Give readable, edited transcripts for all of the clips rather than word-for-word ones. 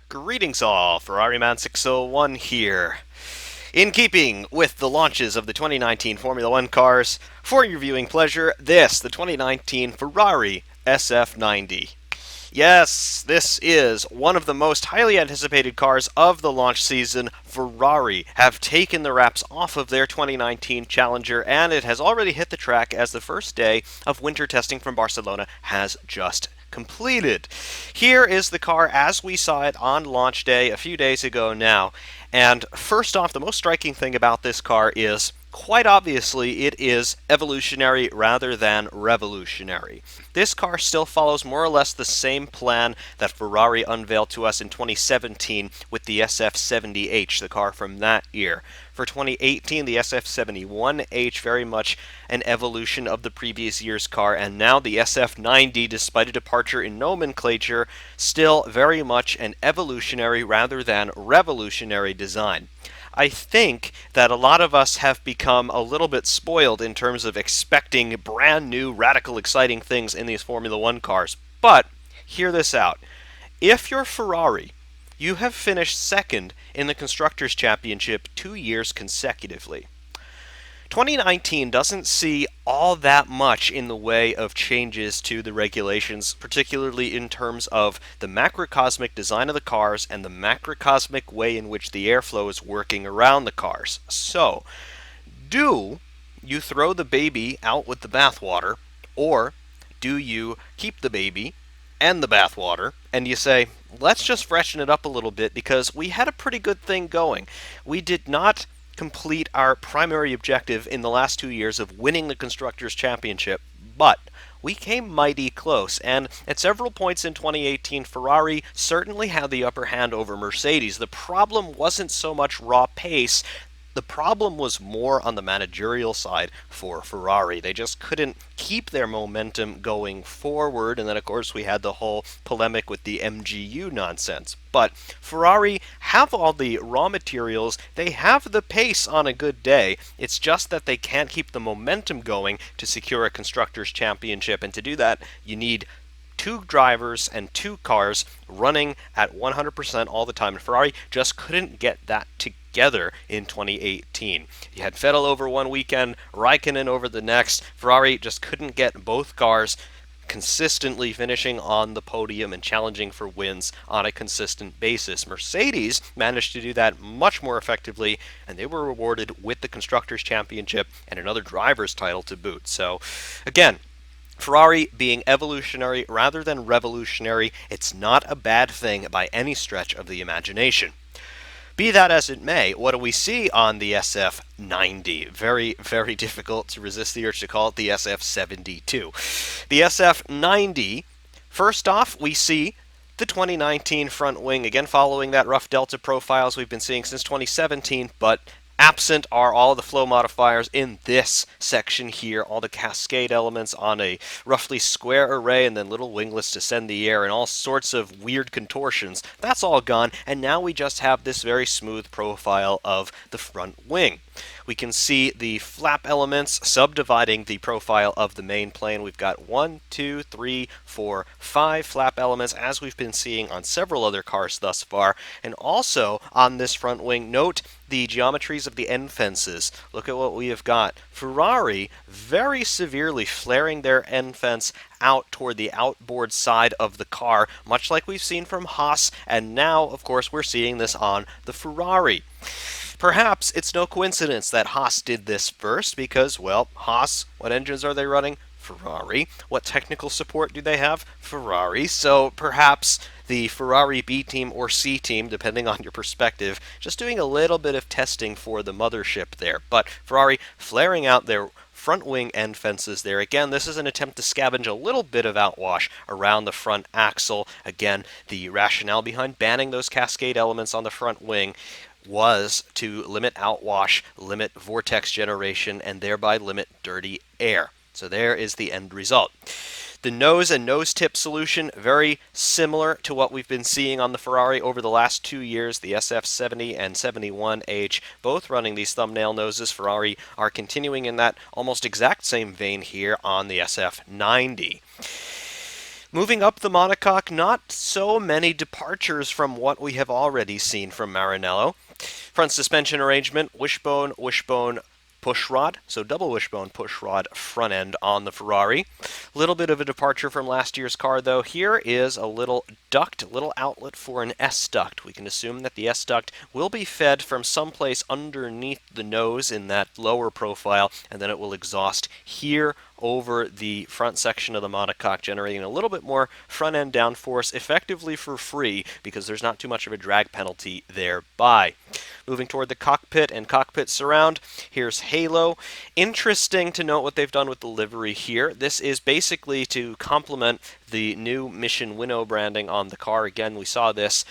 Greetings all, Ferrari Man 601 here. In keeping with the launches of the 2019 Formula One cars, for your viewing pleasure, the 2019 Ferrari SF90. Yes, this is one of the most highly anticipated cars of the launch season. Ferrari have taken the wraps off of their 2019 Challenger, and it has already hit the track as the first day of winter testing from Barcelona has just completed. Here is the car as we saw it on launch day a few days ago now. And first off, the most striking thing about this car is quite obviously, it is evolutionary rather than revolutionary. This car still follows more or less the same plan that Ferrari unveiled to us in 2017 with the SF70H, the car from that year. For 2018, the SF71H, very much an evolution of the previous year's car, and now the SF90, despite a departure in nomenclature, still very much an evolutionary rather than revolutionary design. I think that a lot of us have become a little bit spoiled in terms of expecting brand new, radical, exciting things in these Formula One cars. But hear this out. If you're Ferrari, you have finished second in the Constructors' Championship 2 years consecutively. 2019 doesn't see all that much in the way of changes to the regulations, particularly in terms of the macrocosmic design of the cars and the macrocosmic way in which the airflow is working around the cars. So, do you throw the baby out with the bathwater, or do you keep the baby and the bathwater and you say, let's just freshen it up a little bit because we had a pretty good thing going. We did not complete our primary objective in the last 2 years of winning the Constructors' Championship, but we came mighty close, and at several points in 2018, Ferrari certainly had the upper hand over Mercedes. The problem wasn't so much raw pace. The problem was more on the managerial side for Ferrari. They just couldn't keep their momentum going forward, and then of course we had the whole polemic with the MGU nonsense. But Ferrari have all the raw materials, they have the pace on a good day, it's just that they can't keep the momentum going to secure a Constructors' Championship, and to do that you need two drivers and two cars running at 100% all the time, and Ferrari just couldn't get that together in 2018. You had Vettel over one weekend, Raikkonen over the next. Ferrari just couldn't get both cars consistently finishing on the podium and challenging for wins on a consistent basis. Mercedes managed to do that much more effectively, and they were rewarded with the Constructors' Championship and another driver's title to boot. So, again, Ferrari being evolutionary rather than revolutionary, it's not a bad thing by any stretch of the imagination. Be that as it may, what do we see on the SF90? Very, very difficult to resist the urge to call it the SF72. The SF90, first off, we see the 2019 front wing, again following that rough delta profiles we've been seeing since 2017, but absent are all the flow modifiers in this section here, all the cascade elements on a roughly square array and then little winglets to send the air and all sorts of weird contortions. That's all gone, and now we just have this very smooth profile of the front wing. We can see the flap elements subdividing the profile of the main plane. We've got 1, 2, 3, 4, 5 flap elements, as we've been seeing on several other cars thus far. And also on this front wing, note the geometries of the end fences. Look at what we have got. Ferrari very severely flaring their end fence out toward the outboard side of the car, much like we've seen from Haas, and now, of course, we're seeing this on the Ferrari. Perhaps it's no coincidence that Haas did this first because, well, Haas, what engines are they running? Ferrari. What technical support do they have? Ferrari. So perhaps the Ferrari B team or C team, depending on your perspective, just doing a little bit of testing for the mothership there. But Ferrari flaring out their front wing end fences there. Again, this is an attempt to scavenge a little bit of outwash around the front axle. Again, the rationale behind banning those cascade elements on the front wing was to limit outwash, limit vortex generation, and thereby limit dirty air. So there is the end result. The nose and nose tip solution, very similar to what we've been seeing on the Ferrari over the last 2 years, the SF70 and 71H, both running these thumbnail noses. Ferrari are continuing in that almost exact same vein here on the SF90. Moving up the monocoque, not so many departures from what we have already seen from Maranello. Front suspension arrangement, wishbone, wishbone, push rod, so double wishbone push rod front end on the Ferrari. Little bit of a departure from last year's car though. Here is a little duct, a little outlet for an S duct. We can assume that the S duct will be fed from someplace underneath the nose in that lower profile, and then it will exhaust here over the front section of the monocoque, generating a little bit more front end downforce effectively for free because there's not too much of a drag penalty thereby. Moving toward the cockpit and cockpit surround, here's Halo. Interesting to note what they've done with the livery here. This is basically to complement the new Mission Winnow branding on the car. Again, we saw this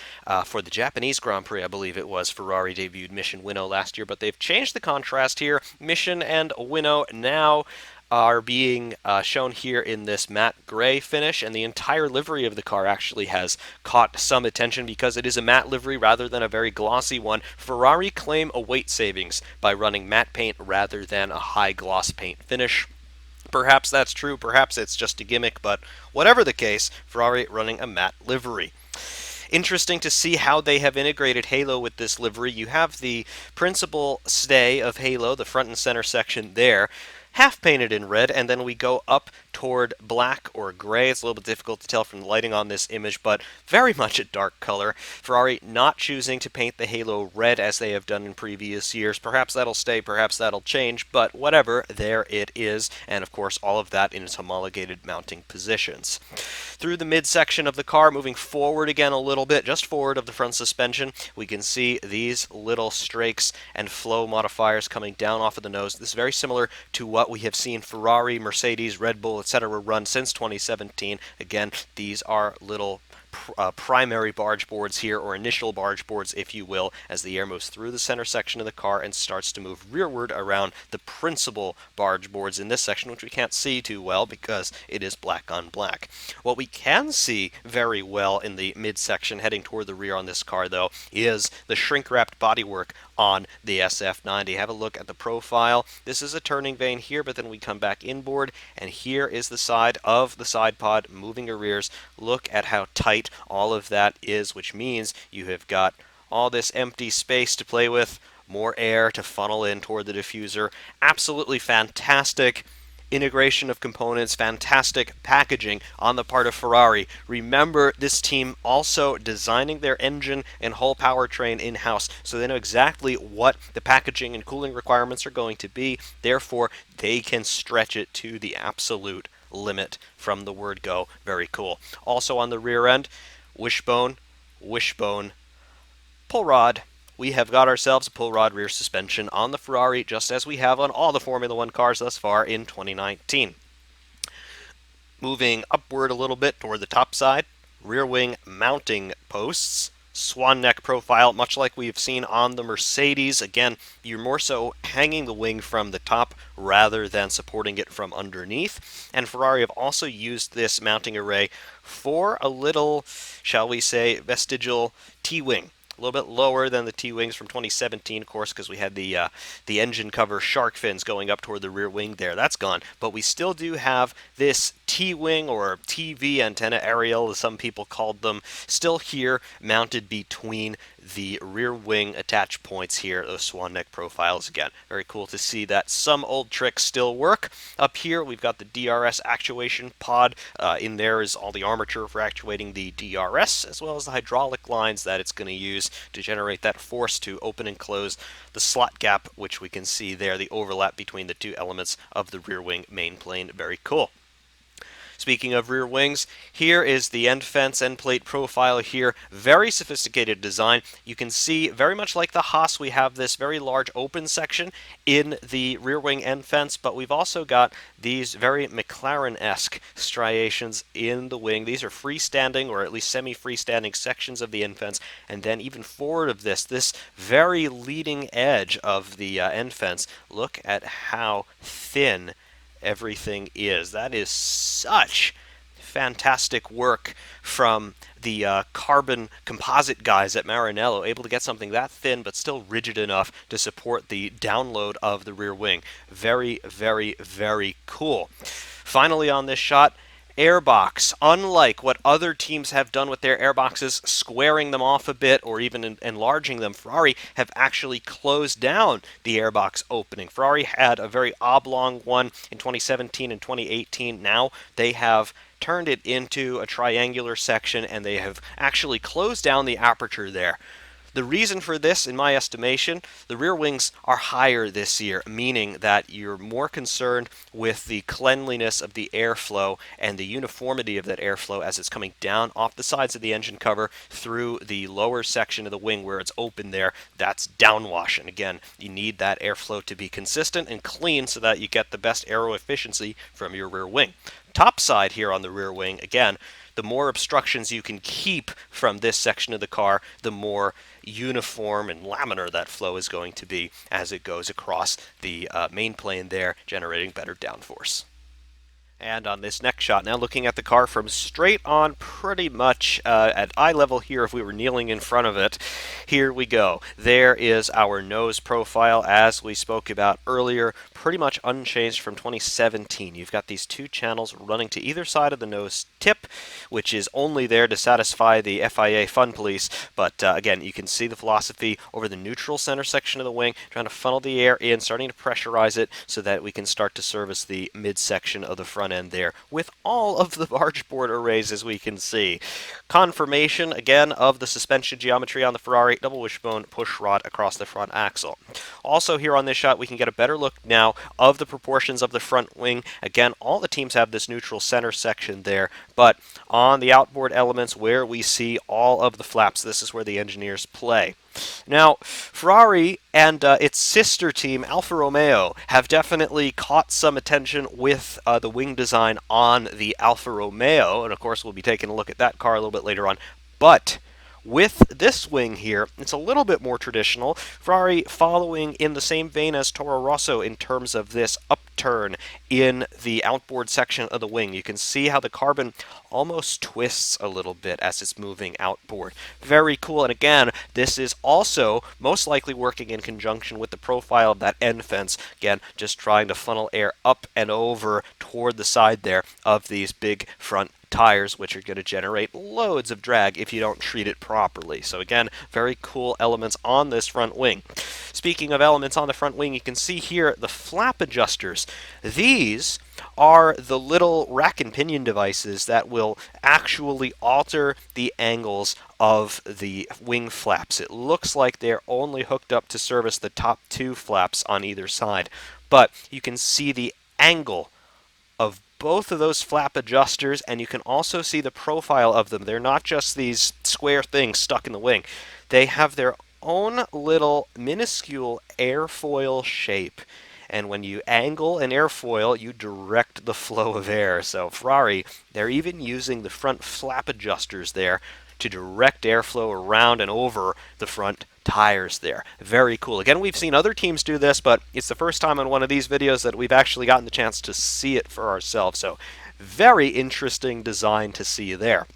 for the Japanese Grand Prix, I believe it was. Ferrari debuted Mission Winnow last year, but they've changed the contrast here. Mission and Winnow now are being shown here in this matte gray finish, and the entire livery of the car actually has caught some attention because it is a matte livery rather than a very glossy one. Ferrari claim a weight savings by running matte paint rather than a high gloss paint finish. Perhaps that's true, perhaps it's just a gimmick, but whatever the case, Ferrari running a matte livery. Interesting to see how they have integrated Halo with this livery. You have the principal stay of Halo, the front and center section there, half painted in red, and then we go up toward black or gray. It's a little bit difficult to tell from the lighting on this image, but very much a dark color. Ferrari not choosing to paint the Halo red as they have done in previous years. Perhaps that'll stay, perhaps that'll change, but whatever, there it is, and of course all of that in its homologated mounting positions. Through the midsection of the car, moving forward again a little bit, just forward of the front suspension, we can see these little strakes and flow modifiers coming down off of the nose. This is very similar to what we have seen Ferrari, Mercedes, Red Bull, etc. run since 2017. Again, these are little primary barge boards here, or initial barge boards, if you will, as the air moves through the center section of the car and starts to move rearward around the principal barge boards in this section, which we can't see too well because it is black on black. What we can see very well in the midsection heading toward the rear on this car, though, is the shrink-wrapped bodywork on the SF90. Have a look at the profile. This is a turning vane here, but then we come back inboard, and here is the side of the side pod moving arrears. Look at how tight all of that is, which means you have got all this empty space to play with, more air to funnel in toward the diffuser. Absolutely fantastic integration of components, fantastic packaging on the part of Ferrari. Remember, this team also designing their engine and whole powertrain in-house, so they know exactly what the packaging and cooling requirements are going to be. Therefore, they can stretch it to the absolute limit from the word go. Very cool. Also on the rear end, wishbone, wishbone, pull rod. We have got ourselves a pull rod rear suspension on the Ferrari, just as we have on all the Formula One cars thus far in 2019. Moving upward a little bit toward the top side, rear wing mounting posts, swan neck profile, much like we've seen on the Mercedes. Again, you're more so hanging the wing from the top rather than supporting it from underneath. And Ferrari have also used this mounting array for a little, shall we say, vestigial T-wing. A little bit lower than the T-wings from 2017, of course, because we had the engine cover shark fins going up toward the rear wing there. That's gone. But we still do have this T-wing, or TV antenna aerial, as some people called them, still here mounted between the rear wing attach points here, those swan neck profiles again. Very cool to see that some old tricks still work. Up here, we've got the DRS actuation pod. In there is all the armature for actuating the DRS, as well as the hydraulic lines that it's going to use to generate that force to open and close the slot gap, which we can see there, the overlap between the two elements of the rear wing main plane. Very cool. Speaking of rear wings, here is the end fence, end plate profile here. Very sophisticated design. You can see, very much like the Haas, we have this very large open section in the rear wing end fence, but we've also got these very McLaren-esque striations in the wing. These are freestanding, or at least semi-freestanding sections of the end fence, and then even forward of this very leading edge of the end fence. Look at how thin everything is. That is such fantastic work from the carbon composite guys at Maranello, able to get something that thin but still rigid enough to support the download of the rear wing. Very, very, very cool. Finally on this shot, airbox, unlike what other teams have done with their airboxes, squaring them off a bit or even enlarging them, Ferrari have actually closed down the airbox opening. Ferrari had a very oblong one in 2017 and 2018. Now they have turned it into a triangular section, and they have actually closed down the aperture there. The reason for this, in my estimation, the rear wings are higher this year, meaning that you're more concerned with the cleanliness of the airflow and the uniformity of that airflow as it's coming down off the sides of the engine cover through the lower section of the wing where it's open there. That's downwash. And again, you need that airflow to be consistent and clean so that you get the best aero efficiency from your rear wing. Top side here on the rear wing, again, the more obstructions you can keep from this section of the car, the more uniform and laminar that flow is going to be as it goes across the main plane there, generating better downforce. And on this next shot, now looking at the car from straight on pretty much at eye level here if we were kneeling in front of it, here we go. There is our nose profile as we spoke about earlier, pretty much unchanged from 2017. You've got these two channels running to either side of the nose tip, which is only there to satisfy the FIA Fun Police, but again, you can see the philosophy over the neutral center section of the wing, trying to funnel the air in, starting to pressurize it so that we can start to service the midsection of the front end there with all of the bargeboard arrays, as we can see. Confirmation again of the suspension geometry on the Ferrari, double wishbone push rod across the front axle. Also here on this shot we can get a better look now of the proportions of the front wing. Again, all the teams have this neutral center section there, but on the outboard elements where we see all of the flaps, this is where the engineers play. Now, Ferrari and its sister team, Alfa Romeo, have definitely caught some attention with the wing design on the Alfa Romeo, and of course we'll be taking a look at that car a little bit later on. But with this wing here, it's a little bit more traditional. Ferrari following in the same vein as Toro Rosso in terms of this upturn in the outboard section of the wing. You can see how the carbon almost twists a little bit as it's moving outboard. Very cool, and again, this is also most likely working in conjunction with the profile of that end fence. Again, just trying to funnel air up and over toward the side there of these big front tires, which are going to generate loads of drag if you don't treat it properly. So again, very cool elements on this front wing. Speaking of elements on the front wing, you can see here the flap adjusters. These are the little rack and pinion devices that will actually alter the angles of the wing flaps. It looks like they're only hooked up to service the top two flaps on either side, but you can see the angle of both of those flap adjusters, and you can also see the profile of them. They're not just these square things stuck in the wing. They have their own little minuscule airfoil shape. And when you angle an airfoil, you direct the flow of air. So Ferrari, they're even using the front flap adjusters there to direct airflow around and over the front tires there. Very cool. Again, we've seen other teams do this, but it's the first time in one of these videos that we've actually gotten the chance to see it for ourselves. So very interesting design to see there.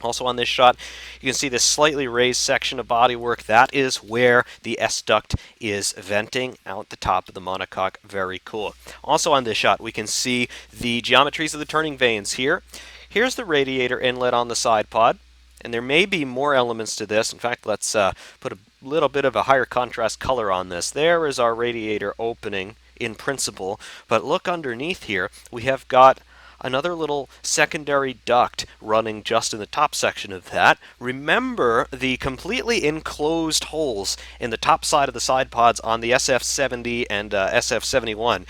Also on this shot, you can see this slightly raised section of bodywork. That is where the S-duct is venting out the top of the monocoque. Very cool. Also on this shot, we can see the geometries of the turning vanes here. Here's the radiator inlet on the side pod. And there may be more elements to this. In fact, let's put a little bit of a higher contrast color on this. There is our radiator opening in principle, but look underneath here. We have got another little secondary duct running just in the top section of that. Remember the completely enclosed holes in the top side of the side pods on the SF70 and SF71.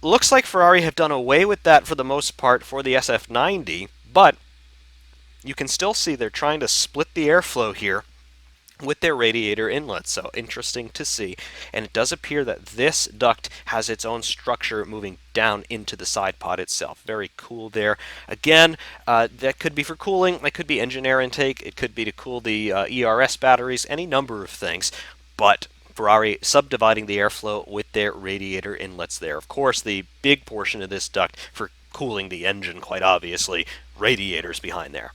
Looks like Ferrari have done away with that for the most part for the SF90, but you can still see they're trying to split the airflow here with their radiator inlets, so interesting to see. And it does appear that this duct has its own structure moving down into the side pod itself. Very cool there. Again, that could be for cooling, that could be engine air intake, it could be to cool the ERS batteries, any number of things, but Ferrari subdividing the airflow with their radiator inlets there. Of course, the big portion of this duct for cooling the engine, quite obviously, radiators behind there.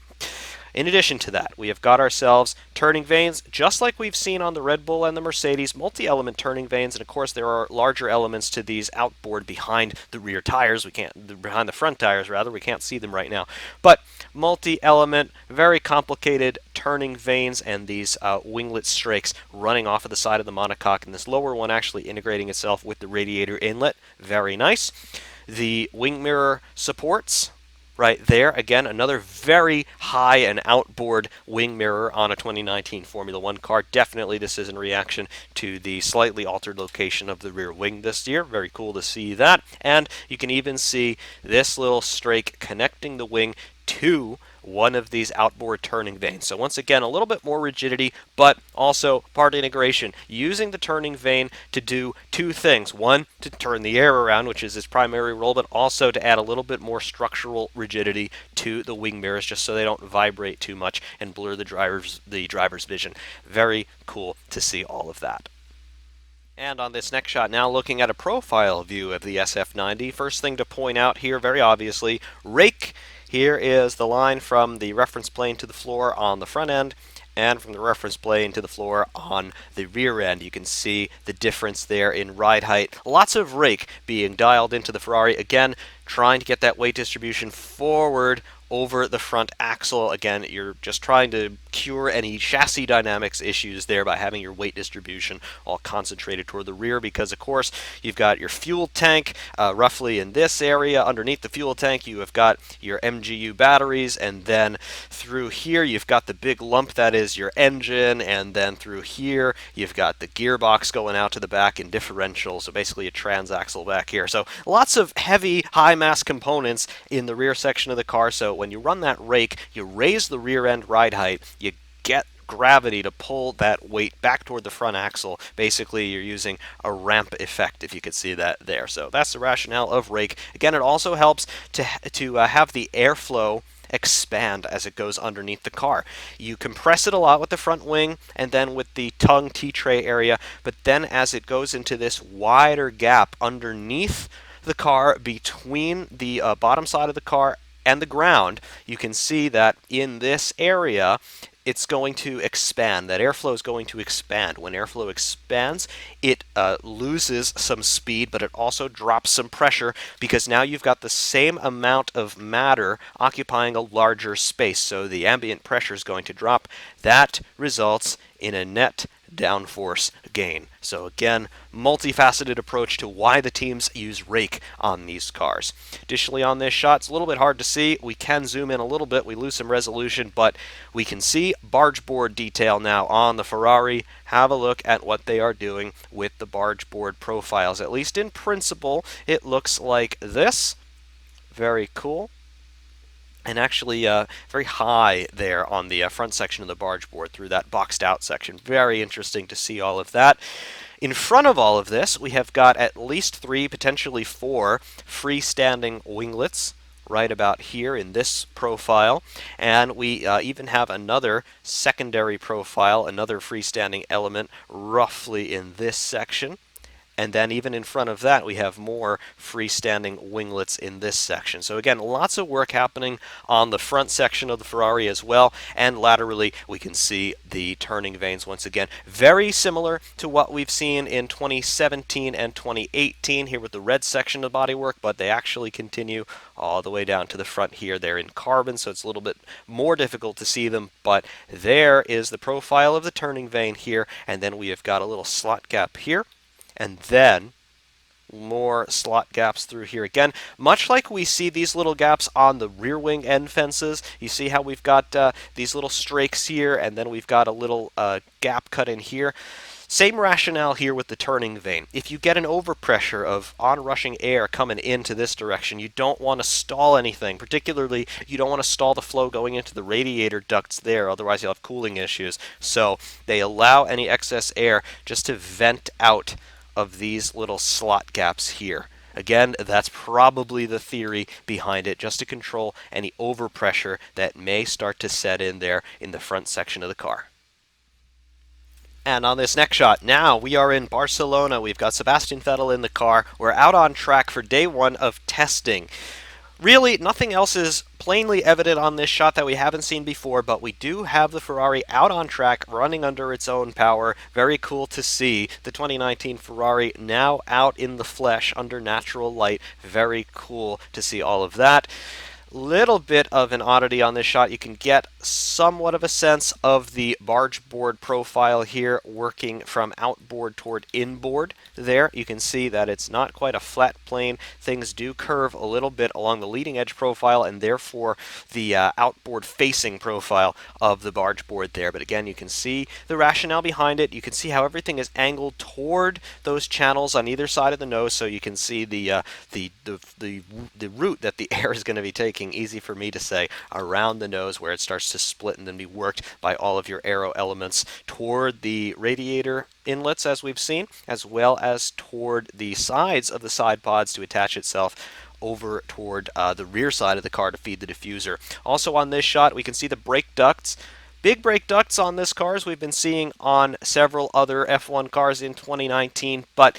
In addition to that, we have got ourselves turning vanes, just like we've seen on the Red Bull and the Mercedes, multi-element turning vanes, and of course there are larger elements to these outboard behind the rear tires. Behind the front tires rather, we can't see them right now. But multi-element, very complicated turning vanes, and these winglet strakes running off of the side of the monocoque, and this lower one actually integrating itself with the radiator inlet. Very nice. The wing mirror supports right there. Again, another very high and outboard wing mirror on a 2019 Formula One car. Definitely this is in reaction to the slightly altered location of the rear wing this year. Very cool to see that. And you can even see this little strake connecting the wing to one of these outboard turning vanes. So once again, a little bit more rigidity, but also part integration, using the turning vane to do two things. One, to turn the air around, which is its primary role, but also to add a little bit more structural rigidity to the wing mirrors, just so they don't vibrate too much and blur the driver's vision. Very cool to see all of that. And on this next shot, now looking at a profile view of the SF90, first thing to point out here, very obviously, Rake. Here is the line from the reference plane to the floor on the front end, and from the reference plane to the floor on the rear end. You can see the difference there in ride height. Lots of Rake being dialed into the Ferrari. Again, trying to get that weight distribution forward over the front axle. Again, you're just trying to cure any chassis dynamics issues there by having your weight distribution all concentrated toward the rear, because of course you've got your fuel tank roughly in this area. Underneath the fuel tank you have got your MGU batteries, and then through here you've got the big lump that is your engine, and then through here you've got the gearbox going out to the back in differential, so basically a transaxle back here. So lots of heavy high mass components in the rear section of the car. So when you run that Rake, you raise the rear end ride height, you get gravity to pull that weight back toward the front axle. Basically, you're using a ramp effect, if you could see that there. So that's the rationale of Rake. Again, it also helps to have the airflow expand as it goes underneath the car. You compress it a lot with the front wing and then with the tongue T-tray area, but then as it goes into this wider gap underneath the car between the bottom side of the car and the ground, you can see that in this area it's going to expand. That airflow is going to expand. When airflow expands, it loses some speed, but it also drops some pressure, because now you've got the same amount of matter occupying a larger space, so the ambient pressure is going to drop. That results in a net downforce gain. So again, multifaceted approach to why the teams use Rake on these cars. Additionally, on this shot, it's a little bit hard to see. We can zoom in a little bit. We lose some resolution, but we can see bargeboard detail now on the Ferrari. Have a look at what they are doing with the bargeboard profiles. At least in principle, it looks like this. Very cool. And actually very high there on the front section of the bargeboard through that boxed out section. Very interesting to see all of that. In front of all of this, we have got at least 3, potentially 4 freestanding winglets right about here in this profile, and we even have another secondary profile, another freestanding element roughly in this section. And then even in front of that, we have more freestanding winglets in this section. So again, lots of work happening on the front section of the Ferrari as well. And laterally, we can see the turning vanes once again. Very similar to what we've seen in 2017 and 2018 here with the red section of the bodywork, but they actually continue all the way down to the front here. They're in carbon, so it's a little bit more difficult to see them. But there is the profile of the turning vane here. And then we have got a little slot gap here. And then more slot gaps through here again, much like we see these little gaps on the rear wing end fences. You see how we've got these little strakes here, and then we've got a little gap cut in here. Same rationale here with the turning vane. If you get an overpressure of onrushing air coming into this direction, you don't want to stall anything. Particularly, you don't want to stall the flow going into the radiator ducts there, otherwise you'll have cooling issues. So they allow any excess air just to vent out of these little slot gaps here. Again, that's probably the theory behind it, just to control any overpressure that may start to set in there in the front section of the car. And on this next shot, now we are in Barcelona. We've got Sebastian Vettel in the car. We're out on track for day 1 of testing. Really, nothing else is plainly evident on this shot that we haven't seen before, but we do have the Ferrari out on track, running under its own power. Very cool to see the 2019 Ferrari now out in the flesh under natural light. Very cool to see all of that. Little bit of an oddity on this shot. You can get somewhat of a sense of the bargeboard profile here working from outboard toward inboard there. You can see that it's not quite a flat plane. Things do curve a little bit along the leading edge profile and therefore the outboard facing profile of the bargeboard there. But again, you can see the rationale behind it. You can see how everything is angled toward those channels on either side of the nose, so you can see the route that the air is going to be taking, easy for me to say, around the nose where it starts to split and then be worked by all of your aero elements toward the radiator inlets, as we've seen, as well as toward the sides of the side pods to attach itself over toward the rear side of the car to feed the diffuser. Also on this shot, we can see the brake ducts. Big brake ducts on this car, as we've been seeing on several other F1 cars in 2019, but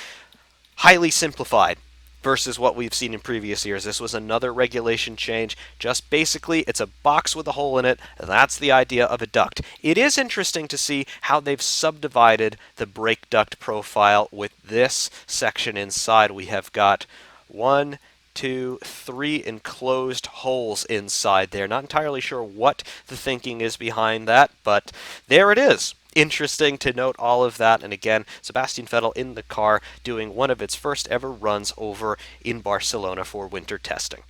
highly simplified versus what we've seen in previous years. This was another regulation change. Just basically, it's a box with a hole in it. That's the idea of a duct. It is interesting to see how they've subdivided the brake duct profile with this section inside. We have got 1, 2, 3 enclosed holes inside there. Not entirely sure what the thinking is behind that, but there it is. Interesting to note all of that. And again, Sebastian Vettel in the car doing one of its first ever runs over in Barcelona for winter testing.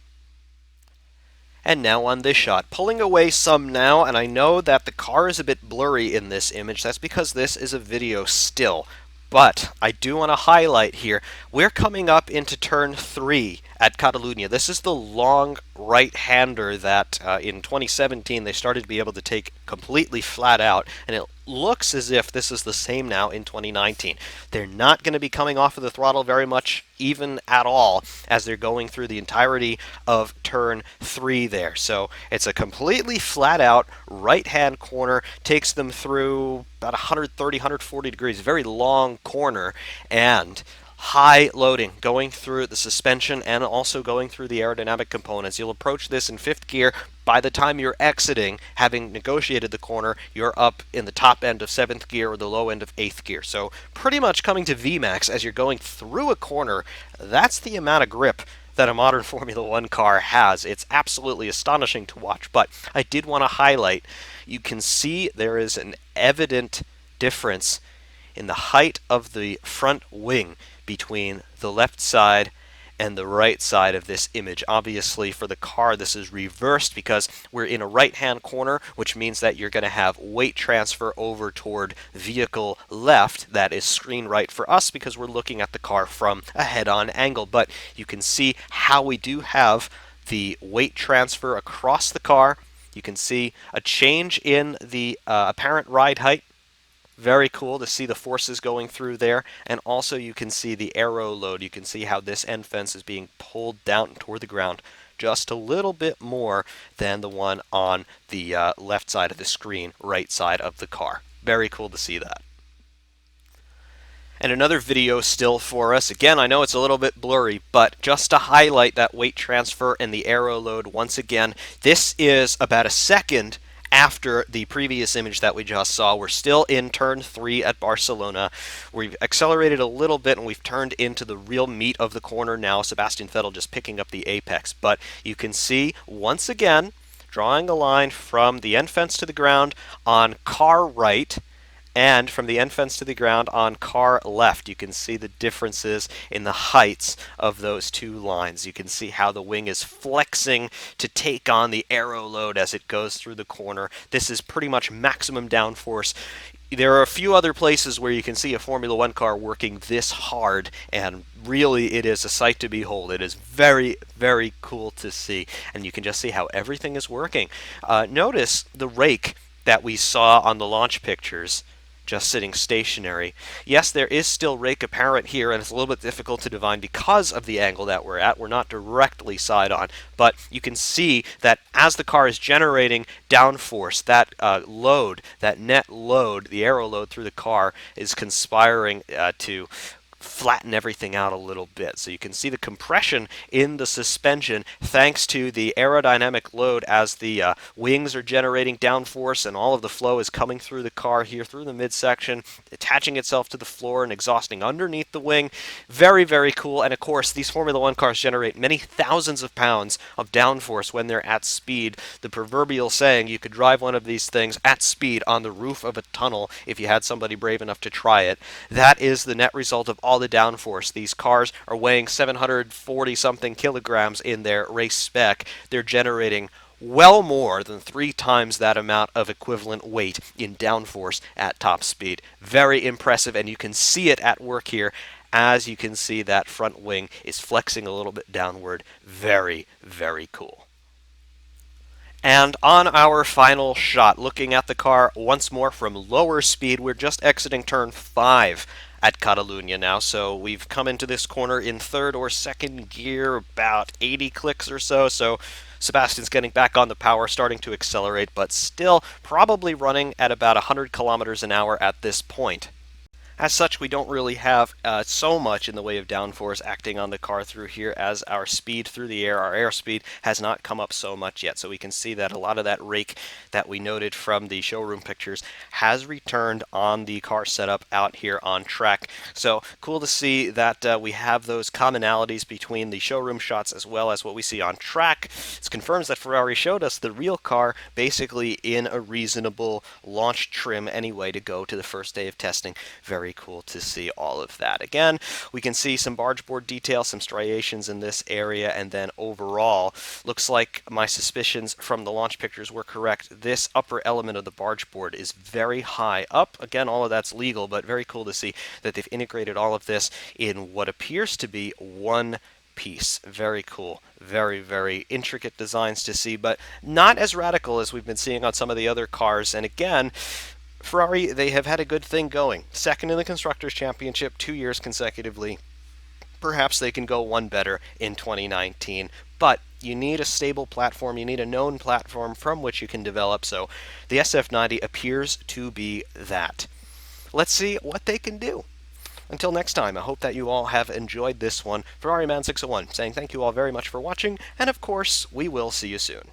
And now on this shot, pulling away some now, and I know that the car is a bit blurry in this image. That's because this is a video still. But I do want to highlight here, we're coming up into turn 3 at Catalunya. This is the long right-hander that in 2017 they started to be able to take completely flat out, and it looks as if this is the same now in 2019. They're not going to be coming off of the throttle very much, even at all, as they're going through the entirety of turn 3 there. So it's a completely flat out right-hand corner, takes them through about 130, 140 degrees, very long corner, and high loading going through the suspension and also going through the aerodynamic components. You'll approach this in 5th gear. By the time you're exiting, having negotiated the corner, you're up in the top end of 7th gear or the low end of 8th gear. So pretty much coming to VMAX as you're going through a corner. That's the amount of grip that a modern Formula One car has. It's absolutely astonishing to watch. But I did want to highlight, you can see there is an evident difference in the height of the front wing between the left side and the right side of this image. Obviously, for the car, this is reversed because we're in a right-hand corner, which means that you're going to have weight transfer over toward vehicle left. That is screen right for us because we're looking at the car from a head-on angle. But you can see how we do have the weight transfer across the car. You can see a change in the apparent ride height. Very cool to see the forces going through there, and also you can see the aero load. You can see how this end fence is being pulled down toward the ground just a little bit more than the one on the left side of the screen, right side of the car. Very cool to see that. And another video still for us. Again, I know it's a little bit blurry, but just to highlight that weight transfer and the aero load once again, this is about a second after the previous image that we just saw. We're still in turn 3 at Barcelona. We've accelerated a little bit and we've turned into the real meat of the corner now. Sebastian Vettel just picking up the apex. But you can see, once again, drawing a line from the end fence to the ground on car right, and from the end fence to the ground on car left. You can see the differences in the heights of those two lines. You can see how the wing is flexing to take on the aero load as it goes through the corner. This is pretty much maximum downforce. There are a few other places where you can see a Formula One car working this hard, and really it is a sight to behold. It is very, very cool to see, and you can just see how everything is working. Notice the rake that we saw on the launch pictures just sitting stationary. Yes, there is still rake apparent here, and it's a little bit difficult to divine because of the angle that we're at. We're not directly side on, but you can see that as the car is generating downforce, that load, that net load, the aero load through the car is conspiring to flatten everything out a little bit. So you can see the compression in the suspension thanks to the aerodynamic load as the wings are generating downforce and all of the flow is coming through the car here through the midsection, attaching itself to the floor and exhausting underneath the wing. Very, very cool. And of course, these Formula One cars generate many thousands of pounds of downforce when they're at speed. The proverbial saying, you could drive one of these things at speed on the roof of a tunnel if you had somebody brave enough to try it. That is the net result of all the downforce. These cars are weighing 740 something kilograms in their race spec. They're generating well more than 3 times that amount of equivalent weight in downforce at top speed. Very impressive, and you can see it at work here. As you can see, that front wing is flexing a little bit downward. Very, very cool. And on our final shot, looking at the car once more from lower speed, we're just exiting turn 5 at Catalunya now, so we've come into this corner in third or second gear, about 80 clicks or so, so Sebastian's getting back on the power, starting to accelerate, but still probably running at about 100 kilometers an hour at this point. As such, we don't really have so much in the way of downforce acting on the car through here, as our speed through the air, our airspeed, has not come up so much yet. So we can see that a lot of that rake that we noted from the showroom pictures has returned on the car setup out here on track. So cool to see that we have those commonalities between the showroom shots as well as what we see on track. It confirms that Ferrari showed us the real car basically in a reasonable launch trim anyway to go to the first day of testing. Very cool to see all of that. Again, we can see some bargeboard detail, some striations in this area, and then overall, looks like my suspicions from the launch pictures were correct. This upper element of the bargeboard is very high up. Again, all of that's legal, but very cool to see that they've integrated all of this in what appears to be one piece. Very cool. Very, very intricate designs to see, but not as radical as we've been seeing on some of the other cars. And again, Ferrari, they have had a good thing going. Second in the Constructors' Championship 2 years consecutively. Perhaps they can go one better in 2019. But you need a stable platform. You need a known platform from which you can develop. So the SF90 appears to be that. Let's see what they can do. Until next time, I hope that you all have enjoyed this one. Ferrari Man 601 saying thank you all very much for watching. And of course, we will see you soon.